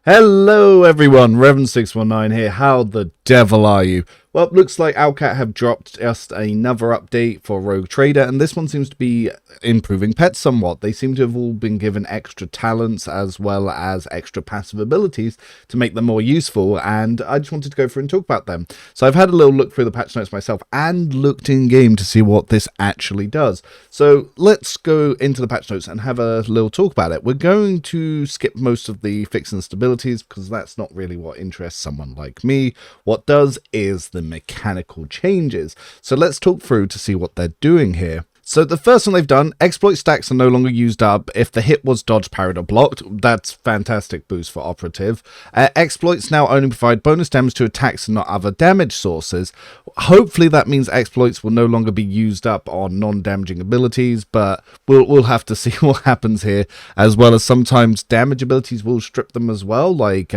Hello everyone, Revan619 here. How the devil are you? Well, looks like Owlcat have dropped just another update for Rogue Trader, and this one seems to be improving pets somewhat. They seem to have all been given extra talents as well as extra passive abilities to make them more useful, and I just wanted to go through and talk about them. So I've had a little look through the patch notes myself and looked in game to see what this actually does. So let's go into the patch notes and have a little talk about it. We're going to skip most of the fix and stabilities because that's not really what interests someone like me. What does is the mechanical changes. So let's talk through to see what they're doing here. So the first one they've done, exploit stacks are no longer used up if the hit was dodged, parried, or blocked. That's fantastic boost for operative. Exploits now only provide bonus damage to attacks and not other damage sources. Hopefully that means exploits will no longer be used up on non-damaging abilities, but we'll have to see what happens here, as well as sometimes damage abilities will strip them as well, like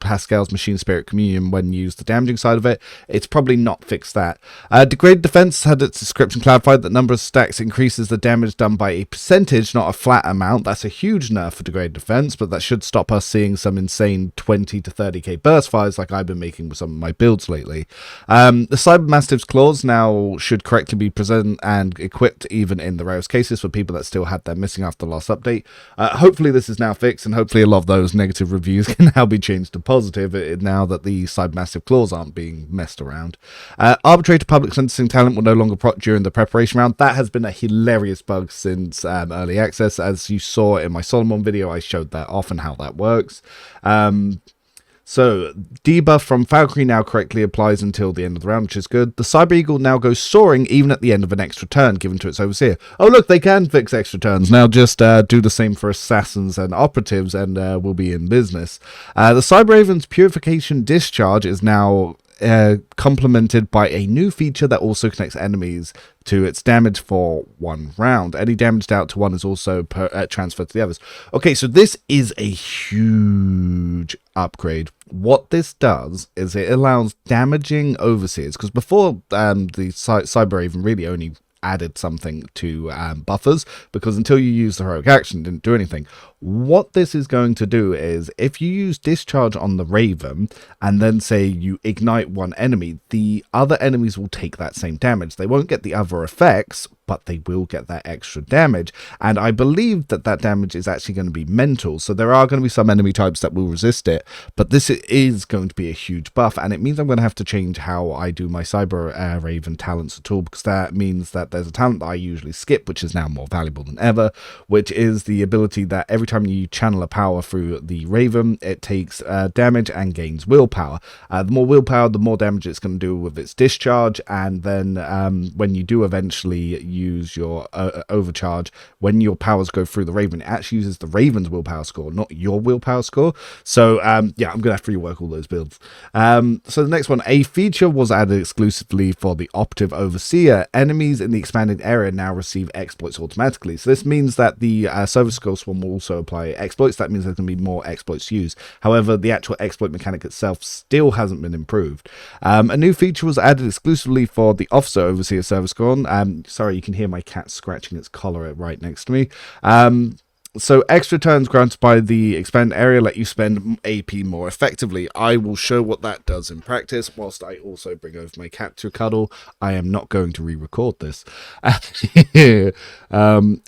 Pascal's Machine Spirit Communion when used the damaging side of it. It's probably not fixed that. Degraded Defense had its description clarified that number of stacks increases the damage done by a percentage, not a flat amount. That's a huge nerf for Degraded Defense, but that should stop us seeing some insane 20 to 30k burst fires like I've been making with some of my builds lately. The Cyber Mastiff's Claws now should correctly be present and equipped even in the rarest cases for people that still had them missing after the last update. Hopefully this is now fixed, and hopefully a lot of those negative reviews can now be changed to positive now that the side massive claws aren't being messed around. Arbitrator public sentencing talent will no longer proc during the preparation round. That has been a hilarious bug since early access. As you saw in my Solomon video, I showed that off and how that works. So, debuff from Valkyrie now correctly applies until the end of the round, which is good. The Cyber Eagle now goes soaring even at the end of an extra turn given to its Overseer. Oh look, they can fix extra turns. Now just do the same for Assassins and Operatives and we'll be in business. The Cyber Raven's Purification Discharge is now complemented by a new feature that also connects enemies to its damage for one round. Any damage dealt to one is also transferred to the others. Okay, so this is a huge upgrade. What this does is it allows damaging Overseers, because before the Cyber Raven really only added something to buffers, because until you use the heroic action it didn't do anything. What this is going to do is if you use discharge on the Raven and then say you ignite one enemy, the other enemies will take that same damage. They won't get the other effects, but they will get that extra damage, and I believe that that damage is actually going to be mental, so there are going to be some enemy types that will resist it, but this is going to be a huge buff, and it means I'm going to have to change how I do my Cyber Raven talents at all, because that means that there's a talent that I usually skip, which is now more valuable than ever, which is the ability that every time you channel a power through the Raven, it takes damage and gains willpower. The more willpower, the more damage it's going to do with its discharge, and then when you do eventually use your overcharge, when your powers go through the Raven, it actually uses the Raven's willpower score, not your willpower score. So yeah, I'm gonna have to rework all those builds. So the next one, a feature was added exclusively for the Operative Overseer. Enemies in the expanded area now receive exploits automatically. So this means that the Service Skill Swarm will also apply exploits. That means there's going to be more exploits to use. However, the actual exploit mechanic itself still hasn't been improved. A new feature was added exclusively for the Officer Overseer Service Scorn. Sorry, you can hear my cat scratching its collar right next to me. So extra turns granted by the expanded area let you spend AP more effectively. I will show what that does in practice whilst I also bring over my cat to cuddle. I am not going to re-record this. A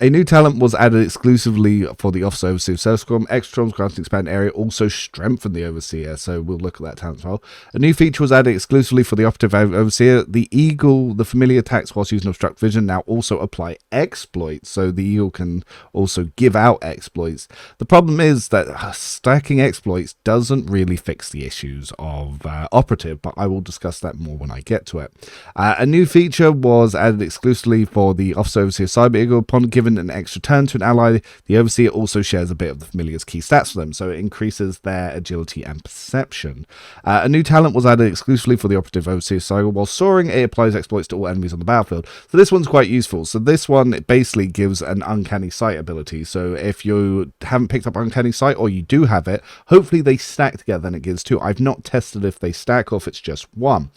new talent was added exclusively for the Officer Overseer Service Scorn. Extra turns granted expanded area also strengthen the Overseer, so we'll look at that talent as well. A new feature was added exclusively for the Operative Overseer. The Eagle, the familiar attacks whilst using Obstruct Vision now also apply exploits, so the Eagle can also give out exploits. The problem is that stacking exploits doesn't really fix the issues of Operative, but I will discuss that more when I get to it. A new feature was added exclusively for the Officer Overseer Cyber Eagle. Upon giving an extra turn to an ally, the Overseer also shares a bit of the familiar's key stats for them, so it increases their agility and perception. A new talent was added exclusively for the Operative Overseer Cyber. While soaring, it applies exploits to all enemies on the battlefield. So this one's quite useful. So this one, it basically gives an uncanny sight ability, so if you haven't picked up Uncanny Sight, or you do have it, hopefully they stack together and it gives 2. I've not tested if they stack or if it's just 1.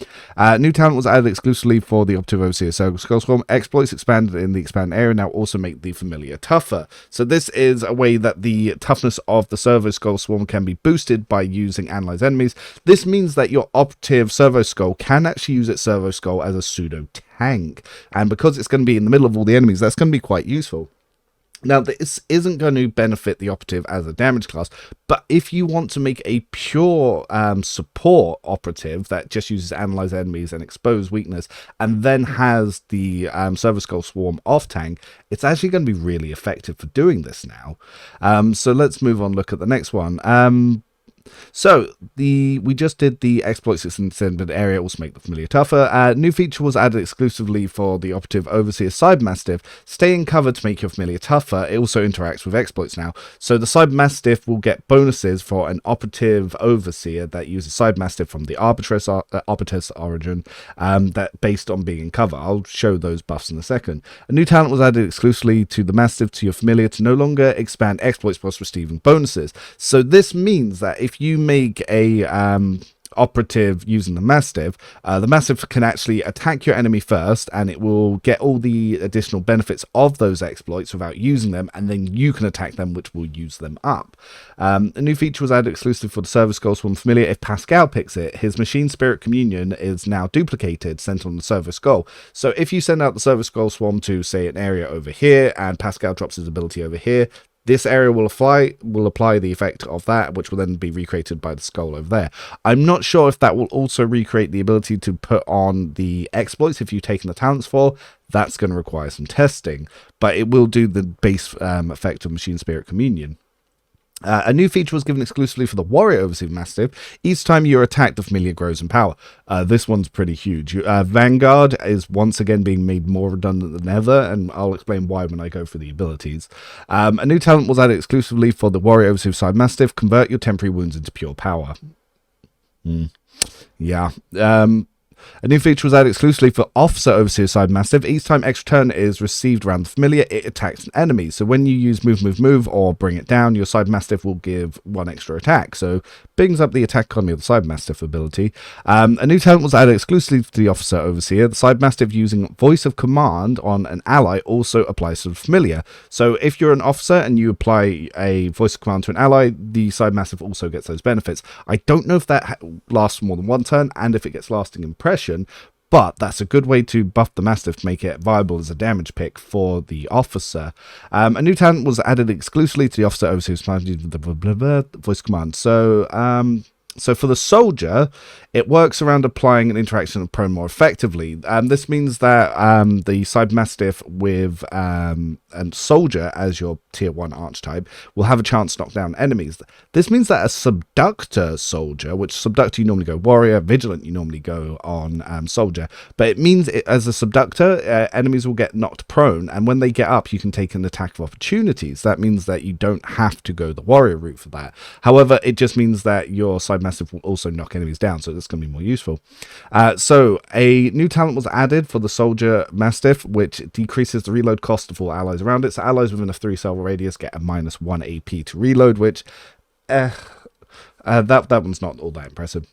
New talent was added exclusively for the Operative Overseer Circle Skull Swarm. Exploits expanded in the expanded area now also make the familiar tougher. So this is a way that the toughness of the Servo Skull Swarm can be boosted by using Analyze Enemies. This means that your Operative Servo Skull can actually use its Servo Skull as a pseudo tank, and because it's going to be in the middle of all the enemies, that's going to be quite useful. Now, this isn't going to benefit the operative as a damage class, but if you want to make a pure support operative that just uses Analyze Enemies and Expose Weakness, and then has the Servo Skull Swarm off tank, it's actually going to be really effective for doing this now. So let's move on, look at the next one. So we just did the exploits extended area, also make the familiar tougher. New feature was added exclusively for the Operative Overseer Cyber Mastiff. Stay in cover to make your familiar tougher. It also interacts with exploits now. So the Cyber Mastiff will get bonuses for an Operative Overseer that uses Cyber Mastiff from the Arbitress origin, that based on being in cover. I'll show those buffs in a second. A new talent was added exclusively to the Mastiff to your familiar to no longer expand exploits whilst receiving bonuses. So this means that if you make a operative using the Mastiff can actually attack your enemy first, and it will get all the additional benefits of those exploits without using them, and then you can attack them, which will use them up. A new feature was added exclusively for the Servo Skull Swarm familiar. If Pascal picks it, his Machine Spirit Communion is now duplicated, sent on the Servo Skull. So if you send out the Servo Skull Swarm to, say, an area over here, and Pascal drops his ability over here, this area will apply the effect of that, which will then be recreated by the skull over there. I'm not sure if that will also recreate the ability to put on the exploits if you've taken the talents for. That's going to require some testing, but it will do the base effect of Machine Spirit Communion. A new feature was given exclusively for the Warrior Overseer Mastiff. Each time you're attacked, the familiar grows in power. This one's pretty huge. Vanguard is once again being made more redundant than ever, and I'll explain why when I go through the abilities. A new talent was added exclusively for the Warrior Overseer Side Mastiff. Convert your temporary wounds into pure power. Yeah. A new feature was added exclusively for Officer Overseer Side Mastiff. Each time extra turn is received around the familiar, it attacks an enemy. So when you use move, or bring it down, your Side Mastiff will give 1 extra attack. So brings up the attack economy of the Side Mastiff ability. A new talent was added exclusively to the Officer Overseer. The Side Mastiff using Voice of Command on an ally also applies to the familiar. So if you're an officer and you apply a Voice of Command to an ally, the Side Mastiff also gets those benefits. I don't know if that lasts for more than 1 turn, and if it gets lasting impression, but that's a good way to buff the Mastiff to make it viable as a damage pick for the officer. A new talent was added exclusively to the Officer Overseer's Voice Command. So for the soldier, it works around applying an interaction of prone more effectively. This means that the Side Mastiff with and soldier as your tier 1 archetype will have a chance to knock down enemies. This means that a subductor soldier, which subductor you normally go warrior, vigilant you normally go on soldier, but it means as a subductor, enemies will get knocked prone, and when they get up, you can take an attack of opportunities. That means that you don't have to go the warrior route for that. However, it just means that your Side Mastiff will also knock enemies down, so that's going to be more useful. So a new talent was added for the Soldier Mastiff, which decreases the reload cost of all allies around it. So allies within a 3-cell radius get a -1 AP to reload, which that one's not all that impressive.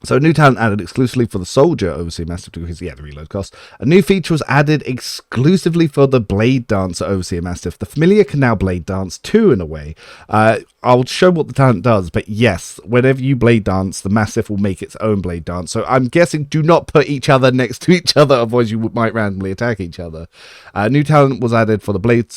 So a new talent added exclusively for the Soldier Overseer Mastiff because, the reload cost. A new feature was added exclusively for the Blade Dancer Overseer Mastiff. The familiar can now Blade Dance too, in a way. I'll show what the talent does, but yes, whenever you Blade Dance, the Mastiff will make its own Blade Dance. So I'm guessing do not put each other next to each other, otherwise you might randomly attack each other. A new talent was added for the Blade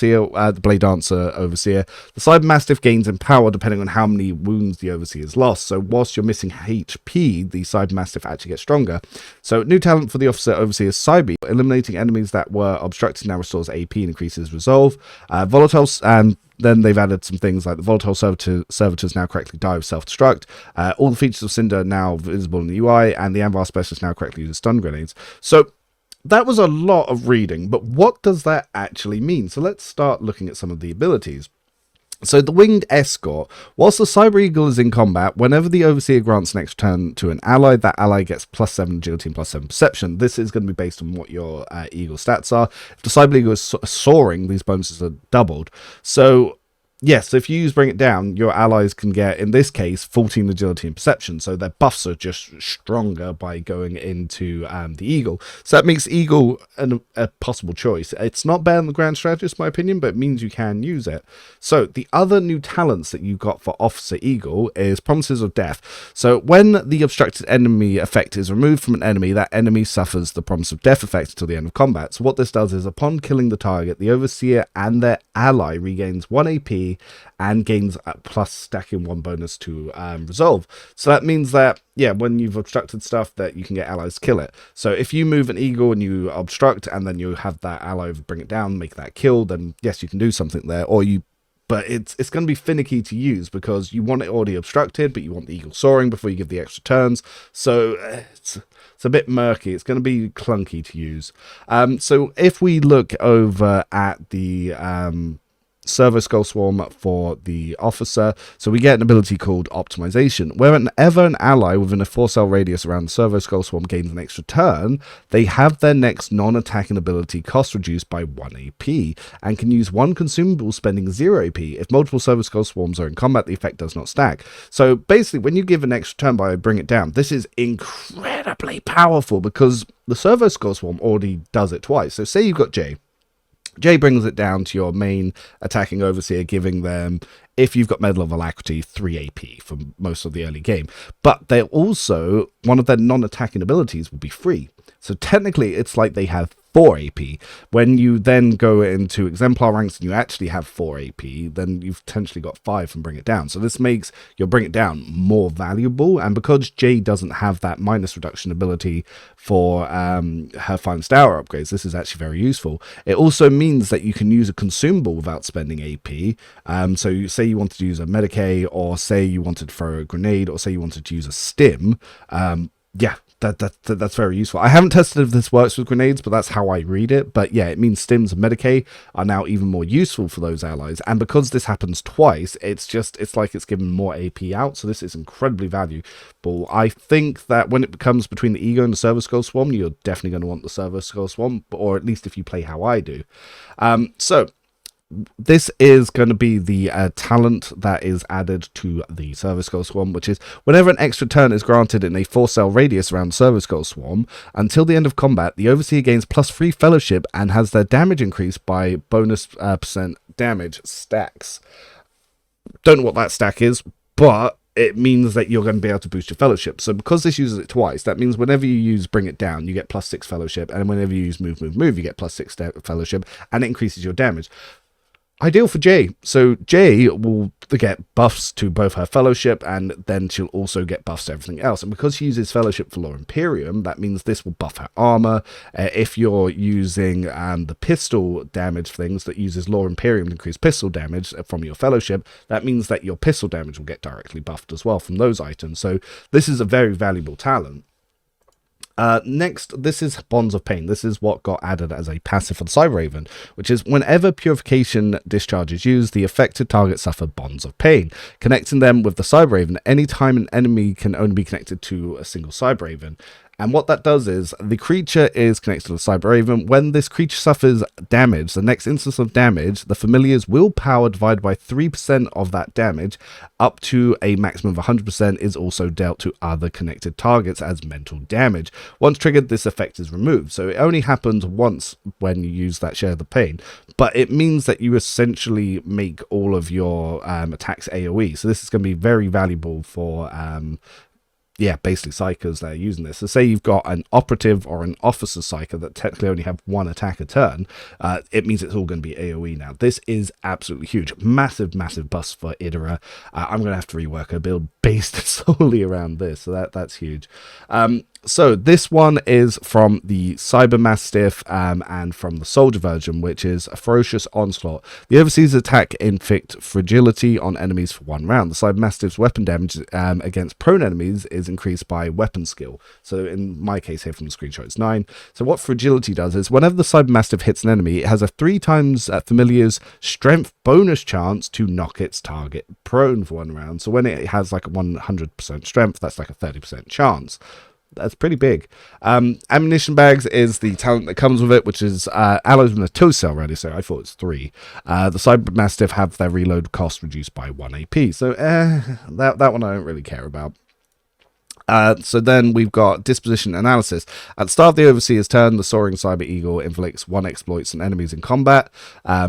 Dancer Overseer. The Side Mastiff gains in power depending on how many wounds the Overseer's lost. So whilst you're missing HP, the Side Mastiff actually gets stronger. So new talent for the Officer Overseer's Cyber. Eliminating enemies that were obstructed now restores AP and increases resolve. Volatiles, and then they've added some things like the Volatile Servitors now correctly die with self-destruct. All the features of Cinder now visible in the UI, and the Anvar Specialist now correctly uses stun grenades. So that was a lot of reading, but what does that actually mean? So let's start looking at some of the abilities. So the Winged Escort, whilst the Cyber Eagle is in combat, whenever the Overseer grants an extra turn to an ally, that ally gets +7 agility and +7 perception. This is going to be based on what your Eagle stats are. If the Cyber Eagle is soaring, these bonuses are doubled. So yes, if you use Bring It Down, your allies can get, in this case, 14 agility and perception. So their buffs are just stronger by going into the Eagle. So that makes Eagle a possible choice. It's not better than the Grand Strategist, in my opinion, but it means you can use it. So the other new talents that you got for Officer Eagle is Promises of Death. So when the obstructed enemy effect is removed from an enemy, that enemy suffers the Promise of Death effect until the end of combat. So what this does is, upon killing the target, the Overseer and their ally regains 1 AP and gains a plus stacking 1 bonus to resolve. So that means that, yeah, when you've obstructed stuff, that you can get allies to kill it. So if you move an Eagle and you obstruct and then you have that ally Bring It Down, make that kill, then yes, you can do something there. But it's going to be finicky to use because you want it already obstructed, but you want the Eagle soaring before you give the extra turns. So it's a bit murky. It's going to be clunky to use. So if we look over at the Servo Skull Swarm for the Officer, so we get an ability called Optimization. Whenever an ally within a 4-cell radius around the Servo Skull Swarm gains an extra turn, they have their next non-attacking ability cost reduced by 1 AP, and can use 1 consumable spending 0 AP. If multiple Servo Skull Swarms are in combat, the effect does not stack. So basically, when you give an extra turn by Bring It Down, this is incredibly powerful because the Servo Skull Swarm already does it twice. So say you've got Jay brings it down to your main attacking Overseer, giving them, if you've got Medal of Alacrity, 3 AP for most of the early game. But they're also, one of their non-attacking abilities will be free. So technically, it's like they have 4 AP. When you then go into Exemplar ranks and you actually have 4 AP, then you've potentially got 5 from Bring It Down. So this makes your Bring It Down more valuable. And because Jay doesn't have that minus reduction ability for her Finest Hour upgrades, this is actually very useful. It also means that you can use a consumable without spending AP. So you say you wanted to use a Medicae, or say you wanted to throw a grenade, or say you wanted to use a stim. Yeah. That's very useful. I haven't tested if this works with grenades, but that's how I read it. But yeah, it means stims and Medicae are now even more useful for those allies. And because this happens twice, it's like it's given more AP out. So this is incredibly valuable. I think that when it comes between the Ego and the Servo Skull Swarm, you're definitely going to want the Servo Skull Swarm, or at least if you play how I do. So this is going to be the talent that is added to the Servo Skull Swarm, which is whenever an extra turn is granted in a 4-cell radius around Servo Skull Swarm, until the end of combat, the Overseer gains +3 fellowship and has their damage increased by bonus percent damage stacks. Don't know what that stack is, but it means that you're going to be able to boost your fellowship. So because this uses it twice, that means whenever you use Bring It Down, you get +6 fellowship, and whenever you use Move, you get +6 fellowship, and it increases your damage. Ideal for Jay. So Jay will get buffs to both her fellowship, and then she'll also get buffs to everything else. And because she uses fellowship for Lore Imperium, that means this will buff her armor. If you're using the pistol damage things that uses Lore Imperium to increase pistol damage from your fellowship, that means that your pistol damage will get directly buffed as well from those items. So this is a very valuable talent. Next, this is Bonds of Pain. This is what got added as a passive for the Cyber Raven, which is whenever Purification Discharge is used, the affected target suffer Bonds of Pain, connecting them with the Cyber Raven. Any time an enemy can only be connected to a single Cyber Raven. And what that does is, the creature is connected to the Cyber Raven. When this creature suffers damage, the next instance of damage, the familiar's willpower divided by 3% of that damage, up to a maximum of 100%, is also dealt to other connected targets as mental damage. Once triggered, this effect is removed. So it only happens once when you use that Share the Pain. But it means that you essentially make all of your attacks AoE. So this is going to be very valuable for basically psychers that are using this. So say you've got an operative or an officer psyker that technically only have 1 attack a turn, it means it's all going to be AoE now. This is absolutely huge. Massive bust for Idara. I'm going to have to rework a build based solely around this, so that's huge. So this one is from the Cyber Mastiff and from the Soldier version, which is a Ferocious Onslaught. The Overseer's attack inflict fragility on enemies for 1 round. The Cyber Mastiff's weapon damage against prone enemies is increased by weapon skill. So in my case here from the screenshot, it's 9. So what fragility does is whenever the Cyber Mastiff hits an enemy, it has a 3 times familiar's strength bonus chance to knock its target prone for 1 round. So when it has like a 100% strength, that's like a 30% chance. That's pretty big. Ammunition bags is the talent that comes with it, which is alloys with a 2 cell ready, so I thought it's 3. The Cyber Mastiff have their reload cost reduced by 1 AP, so that one I don't really care about. So then we've got disposition analysis. At the start of the Overseer's turn, the Soaring Cyber Eagle inflicts 1 exploits on enemies in combat,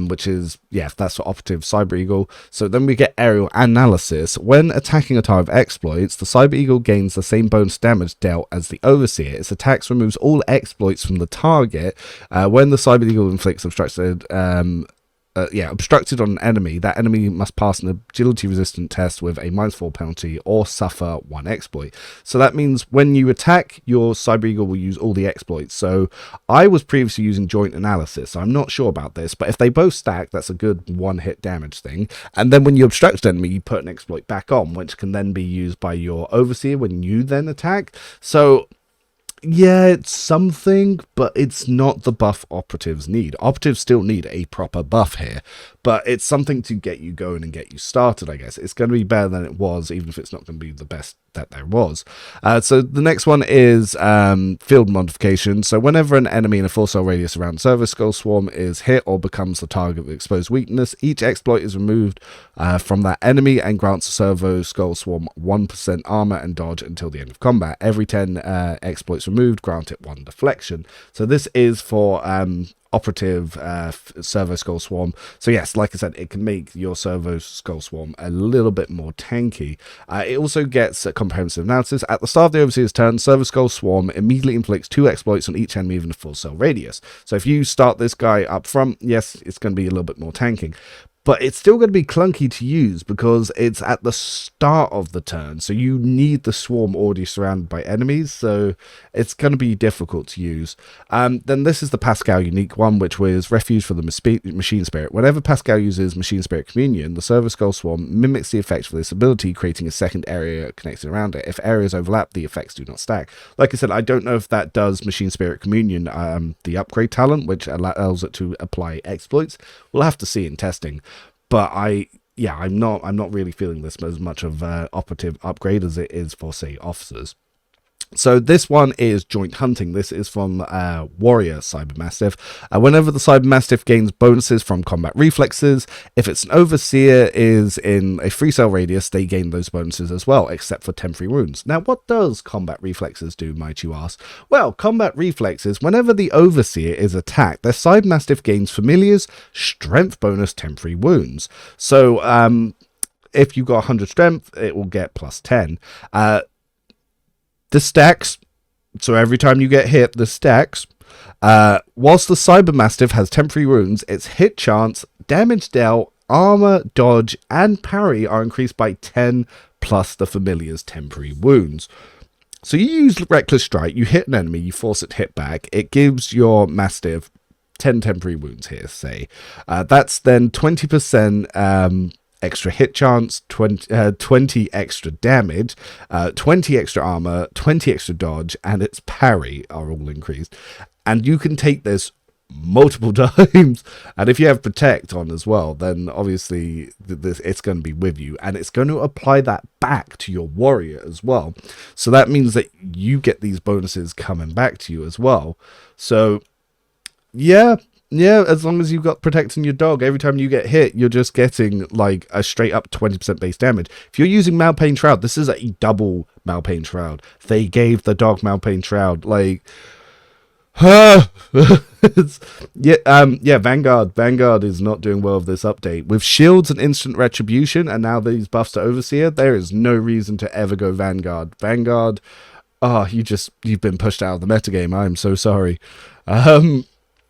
which is, yeah, that's for Operative Cyber Eagle. So then we get aerial analysis. When attacking a target of exploits, the Cyber Eagle gains the same bonus damage dealt as the Overseer. Its attacks removes all exploits from the target. When the Cyber Eagle inflicts obstructed on an enemy, that enemy must pass an agility resistant test with a -4 penalty or suffer 1 exploit. So that means when you attack, your Cyber Eagle will use all the exploits. So I was previously using joint analysis, so I'm not sure about this, but if they both stack, that's a good 1-hit damage thing. And then when you obstruct an enemy, you put an exploit back on, which can then be used by your Overseer when you then attack. So yeah, it's something, but it's not the buff operatives need. Operatives still need a proper buff here, but it's something to get you going and get you started, I guess. It's going to be better than it was, even if it's not going to be the best that there was. So the next one is field modification. So whenever an enemy in a 4-cell radius around Servo Skull Swarm is hit or becomes the target of exposed weakness, each exploit is removed from that enemy and grants a Servo Skull Swarm 1% armor and dodge until the end of combat. Every 10 exploits removed, grant it 1 deflection. So this is for operative Servo Skull Swarm. So yes, like I said, it can make your Servo Skull Swarm a little bit more tanky. It also gets a comprehensive analysis. At the start of the Overseer's turn, Servo Skull Swarm immediately inflicts 2 exploits on each enemy within a 4-cell radius. So if you start this guy up front, yes, it's going to be a little bit more tanking. But it's still going to be clunky to use because it's at the start of the turn. So you need the swarm already surrounded by enemies. So it's going to be difficult to use. Then this is the Pascal unique one, which was Refuge for the Machine Spirit. Whenever Pascal uses Machine Spirit Communion, the Servo Skull Swarm mimics the effect for this ability, creating a second area connected around it. If areas overlap, the effects do not stack. Like I said, I don't know if that does Machine Spirit Communion, the upgrade talent, which allows it to apply exploits. We'll have to see in testing. But I'm not really feeling this as much of operative upgrade as it is for, say, officers. So this one is Joint Hunting. This is from Warrior Cyber Mastiff. Whenever the Cyber Mastiff gains bonuses from combat reflexes, if it's an Overseer is in a 3-cell radius, they gain those bonuses as well, except for temporary wounds. Now, what does combat reflexes do, might you ask? Well, combat reflexes, whenever the Overseer is attacked, their Cyber Mastiff gains Familiar's strength bonus temporary wounds. So if you've got 100 strength, it will get +10. This stacks, so every time you get hit, this stacks. Whilst the Cyber Mastiff has temporary wounds, its hit chance, damage dealt, armor, dodge, and parry are increased by 10 plus the Familiar's temporary wounds. So you use Reckless Strike, you hit an enemy, you force it to hit back, it gives your Mastiff 10 temporary wounds here, say. That's then 20% extra hit chance, 20 extra damage, 20 extra armor, 20 extra dodge, and its parry are all increased. And you can take this multiple times. And if you have Protect on as well, then obviously it's going to be with you. And it's going to apply that back to your warrior as well. So that means that you get these bonuses coming back to you as well. So, yeah, as long as you've got protecting your dog, every time you get hit, you're just getting like a straight up 20% base damage. If you're using Malpain Shroud, this is a double Malpain Shroud. They gave the dog Malpain Shroud, like, Vanguard is not doing well with this update. With shields and instant retribution, and now these buffs to Overseer, there is no reason to ever go Vanguard. You've been pushed out of the metagame. I'm so sorry.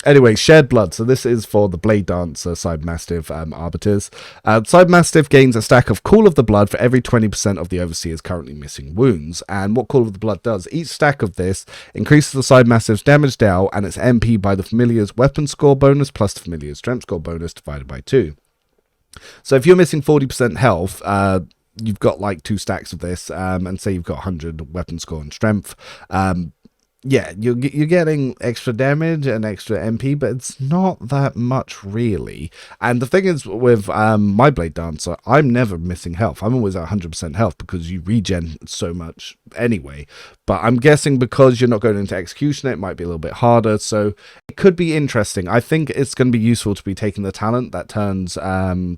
Anyway, Shared Blood. So this is for the Blade Dancer Cyber Mastiff Arbiters. Cyber Mastiff gains a stack of Call of the Blood for every 20% of the Overseer's currently missing wounds. And what Call of the Blood does, each stack of this increases the Cyber Mastiff's damage dealt and its MP by the Familiar's weapon score bonus plus the Familiar's strength score bonus divided by 2. So if you're missing 40% health, you've got like 2 stacks of this, and say you've got 100 weapon score and strength. Yeah, you're getting extra damage and extra MP, but it's not that much, really. And the thing is, with my Blade Dancer, I'm never missing health. I'm always at 100% health because you regen so much anyway. but I'm guessing because you're not going into execution, it might be a little bit harder, so it could be interesting. I think it's going to be useful to be taking the talent that turns,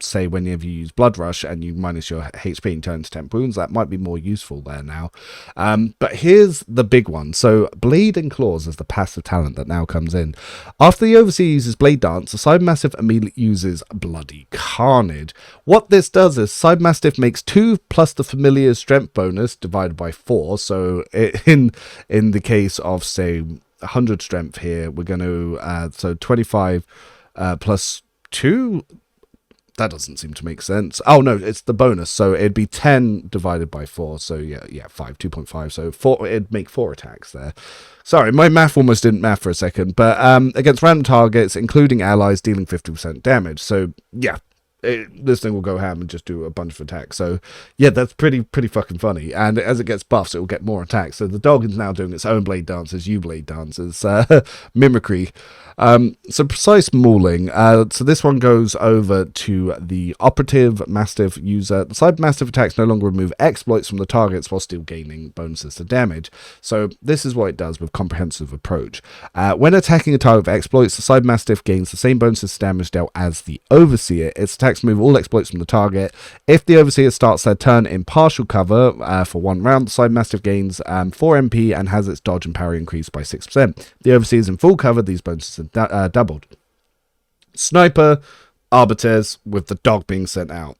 say, whenever you use Blood Rush and you minus your HP and turn to 10 wounds, that might be more useful there now. But here's the big one. So Blade and Claws is the passive talent that now comes in. After the Overseer uses Blade Dance, the Cyber Mastiff immediately uses Bloody Carnage. What this does is Cyber Mastiff makes 2 plus the familiar strength bonus divided by 4. So in the case of, say, 100 strength here, we're going to, so 25 plus 2, that doesn't seem to make sense. Oh no, it's the bonus, so it'd be 10 divided by 4, so yeah, 5, 2.5, so 4, it'd make 4 attacks there. Sorry, my math almost didn't math for a second, but against random targets, including allies, dealing 50% damage, so yeah. This thing will go ham and just do a bunch of attacks. So yeah, that's pretty fucking funny. And as it gets buffs, it will get more attacks. So the dog is now doing its own blade dances, you blade dances, mimicry. So precise mauling. So this one goes over to the operative mastiff user. The cyber mastiff attacks no longer remove exploits from the targets while still gaining bonuses to damage. So this is what it does with comprehensive approach. When attacking a target with exploits, the cyber mastiff gains the same bonuses to damage dealt as the overseer. Its attacks remove all exploits from the target. If the overseer starts their turn in partial cover for 1 round, the cyber mastiff gains 4 MP and has its dodge and parry increased by 6%. The overseer is in full cover, these bonuses are doubled. Sniper, arbiters with the dog being sent out.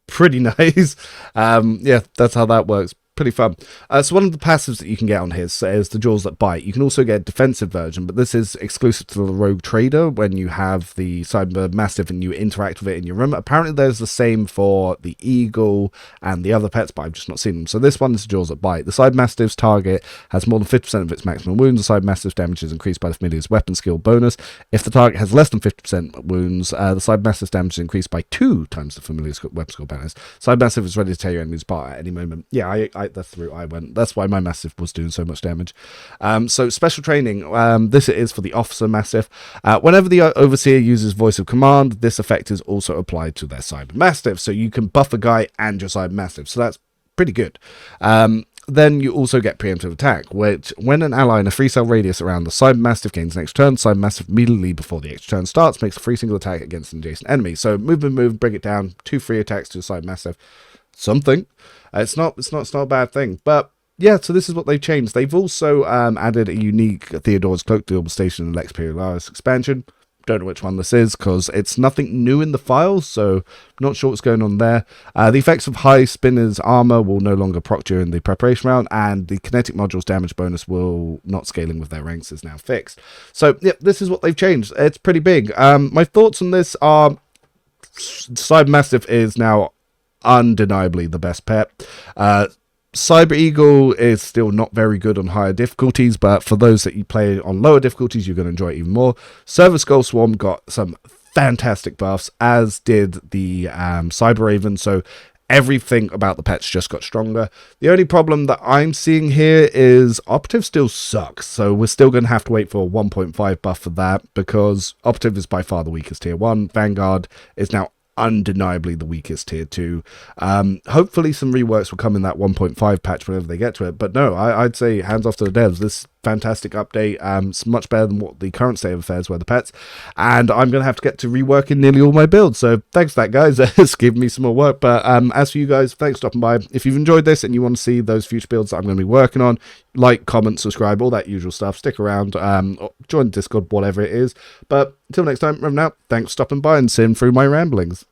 Pretty nice. Yeah, that's how that works. Pretty fun. So one of the passives that you can get on here is the Jaws That Bite. You can also get a defensive version, but this is exclusive to the Rogue Trader when you have the Cyber Mastiff and you interact with it in your room. Apparently there's the same for the Eagle and the other pets, but I've just not seen them. So this one is the Jaws That Bite. The Cyber Mastiff's target has more than 50% of its maximum wounds. The Cyber Mastiff's damage is increased by the familiar's weapon skill bonus. If the target has less than 50% wounds, the Cyber Mastiff's damage is increased by 2 times the familiar's weapon skill bonus. Cyber Mastiff is ready to tear your enemy's apart at any moment. Yeah, that's the route I went. That's why my Mastiff was doing so much damage. So special training. This is for the Officer Mastiff. Whenever the Overseer uses Voice of Command, this effect is also applied to their Cyber Mastiff. So you can buff a guy and your Cyber Mastiff. So that's pretty good. Then you also get preemptive attack, which when an ally in a 3-cell radius around the Cyber Mastiff gains an extra turn, Cyber Mastiff immediately before the extra turn starts makes a free single attack against an adjacent enemy. So move, bring it down. 2 free attacks to the Cyber Mastiff. Something. It's not a bad thing, but yeah, so this is what they've changed. They've also added a unique Theodore's Cloak Global Station and Lex Periolaris expansion. Don't know which one this is because it's nothing new in the files, so not sure what's going on there. The effects of High Spinner's armor will no longer proc during the preparation round, and the kinetic module's damage bonus will not scaling with their ranks is now fixed. So yeah, this is what they've changed. It's pretty big. My thoughts on this are Cyber Mastiff is now undeniably the best pet. Cyber Eagle is still not very good on higher difficulties, but for those that you play on lower difficulties, you're going to enjoy it even more. Server Skull Swarm got some fantastic buffs, as did the Cyber Raven, so everything about the pets just got stronger. The only problem that I'm seeing here is Operative still sucks, so we're still going to have to wait for a 1.5 buff for that, because Operative is by far the weakest tier 1. Vanguard is now undeniably the weakest tier 2. Hopefully some reworks will come in that 1.5 patch whenever they get to it, but no, I'd say hands off to the devs. This fantastic update. It's much better than what the current state of affairs were the pets, and I'm gonna have to get to reworking nearly all my builds, so thanks for that, guys. It's given me some more work, but as for you guys, thanks for stopping by. If you've enjoyed this and you want to see those future builds that I'm going to be working on, like, comment, subscribe, all that usual stuff. Stick around, join the Discord, whatever it is. But until next time, remember now, thanks for stopping by and seeing through my ramblings.